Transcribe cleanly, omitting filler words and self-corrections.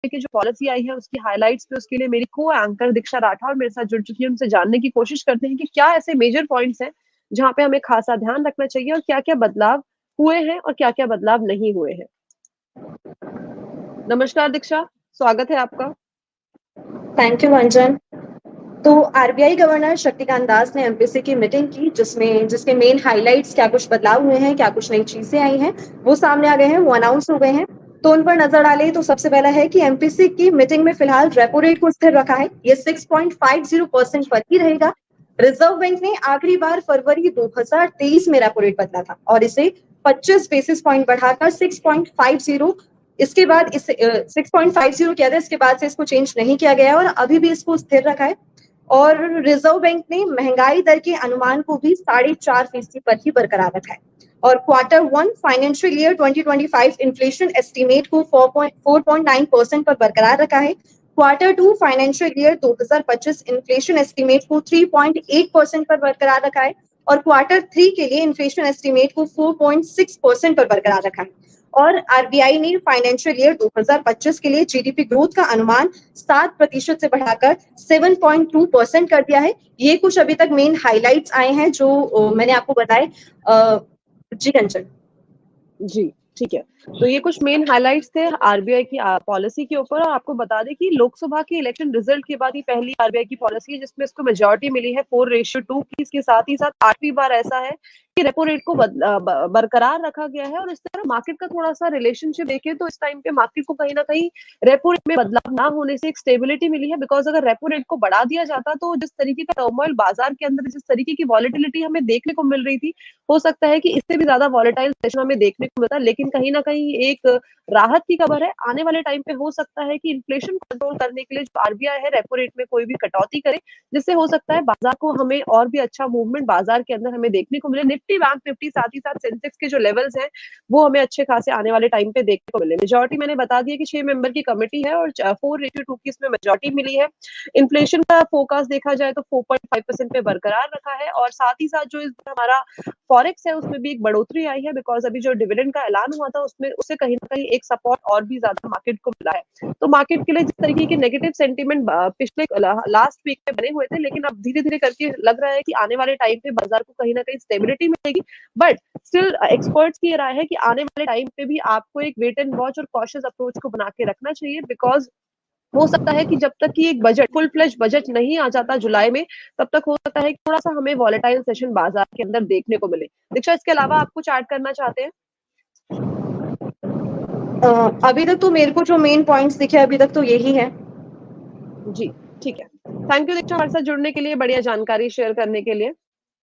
की जो पॉलिसी आई है उसकी हाइलाइट्स पे उसके लिए मेरी को एंकर दीक्षा राठौर मेरे साथ जुड़ चुकी है। उनसे जानने की कोशिश करते हैं कि क्या ऐसे मेजर पॉइंट्स हैं जहाँ पे हमें खासा ध्यान रखना चाहिए और क्या क्या बदलाव हुए हैं और क्या क्या बदलाव नहीं हुए हैं। नमस्कार दीक्षा, स्वागत है आपका। थैंक यू अंजन। तो आरबीआई गवर्नर शक्तिकांत दास ने एमपीसी की मीटिंग की, जिसके मेन हाइलाइट्स, क्या कुछ बदलाव हुए हैं, क्या कुछ नई चीजें आई हैं, वो सामने आ गए हैं, वो अनाउंस हो गए हैं। तो उन पर नजर डालें तो सबसे पहला है कि एमपीसी की मीटिंग में फिलहाल रेपो रेट को स्थिर रखा है, ये 6.50% पर ही रहेगा। रिजर्व बैंक ने आखिरी बार फरवरी 2023 में रेपो रेट बदला था और इसे 25 बेसिस पॉइंट बढ़ाकर 6.50, इसके बाद इसे 6.50 किया था, इसके बाद से इसको चेंज नहीं किया गया है और अभी भी इसको स्थिर रखा है। और रिजर्व बैंक ने महंगाई दर के अनुमान को भी 4.5% पर ही बरकरार रखा है और Q1 financial year 2025 inflation estimate को 4.9% पर बरकरार रखा है। Q2 financial year 2025 inflation estimate को 3.8% पर बरकरार रखा है और Q3 के लिए इन्फ्लेशन एस्टीमेट को 4.6% पर बरकरार रखा है। और आरबीआई ने फाइनेंशियल ईयर 2025 के लिए जीडीपी ग्रोथ का अनुमान 7% से बढ़ाकर 7.2% कर दिया है। ये कुछ अभी तक मेन हाइलाइट्स आए हैं जो मैंने आपको बताए। जी कंचन। जी, ठीक है। तो ये कुछ मेन हाइलाइट्स थे आरबीआई की पॉलिसी के ऊपर। और आपको बता दें कि लोकसभा के इलेक्शन रिजल्ट के बाद ही पहली आरबीआई की पॉलिसी है जिसमें इसको मेजॉरिटी मिली है 4:2 की। इसके साथ ही साथ आठवीं बार ऐसा है कि रेपो रेट को बरकरार रखा गया है। और इस तरह मार्केट का थोड़ा सा रिलेशनशिप देखें तो इस टाइम पे मार्केट को कहीं ना कहीं रेपो रेट में बदलाव ना होने से एक स्टेबिलिटी मिली है। बिकॉज अगर रेपो रेट को बढ़ा दिया जाता तो जिस तरीके का टर्मोइल बाजार के अंदर, जिस तरीके की वॉलेटिलिटी हमें देखने को मिल रही थी, हो सकता है कि इससे भी ज्यादा वॉलेटाइल सेशन हमें देखने को मिलता। लेकिन कहीं ना कहीं एक राहत की खबर है, आने वाले टाइम पे हो सकता है कि इन्फ्लेशन कंट्रोल करने के लिए जो आरबीआई है रेपो रेट में कोई भी कटौती करे, जिससे हो सकता है बाजार को हमें और भी अच्छा मूवमेंट बाजार के अंदर हमें देखने को मिले। निफ्टी, बैंक निफ्टी, साथ ही साथ सेंसेक्स के जो लेवल्स हैं वो हमें अच्छे खासे आने वाले टाइम पे देखने को मिले। मेजोरिटी मैंने बता दिया कि 6 मेंबर की कमेटी है और 4:2 की इसमें मेजोरिटी मिली है। इन्फ्लेशन का फोकस देखा जाए तो 4.5% पे बरकरार रखा है। और साथ ही साथ जो इस हमारा फॉरेक्स है उसमें भी एक बढ़ोतरी आई है। बिकॉज अभी जो डिविडेंड का ऐलान हुआ था उसमें उससे कहीं ना कहीं एक सपोर्ट और भी ज्यादा मार्केट को मिला है। तो मार्केट के लिए जिस तरीके के नेगेटिव सेंटीमेंट पिछले लास्ट वीक में बने हुए थे, लेकिन अब धीरे धीरे करके लग रहा है कि आने वाले टाइम पे बाजार को कहीं ना कहीं स्टेबिलिटी मिलेगी। बट स्टिल एक्सपर्ट्स की राय है कि आने वाले टाइम पे भी आपको एक वेट एंड वॉच और कॉशियस अप्रोच को बना के रखना चाहिए। बिकॉज हो सकता है कि जब तक कि एक बजट, फुल फ्लेज बजट नहीं आ जाता जुलाई में, तब तक हो सकता है कि थोड़ा सा हमें वॉलेटाइल सेशन बाजार के अंदर देखने को मिले। दीक्षा, इसके अलावा आप कुछ ऐड करना चाहते हैं? अभी तक तो मेरे को जो मेन पॉइंट्स दिखे अभी तक तो यही है। जी, ठीक है। थैंक यू दीक्षा हमारे साथ जुड़ने के लिए, बढ़िया जानकारी शेयर करने के लिए।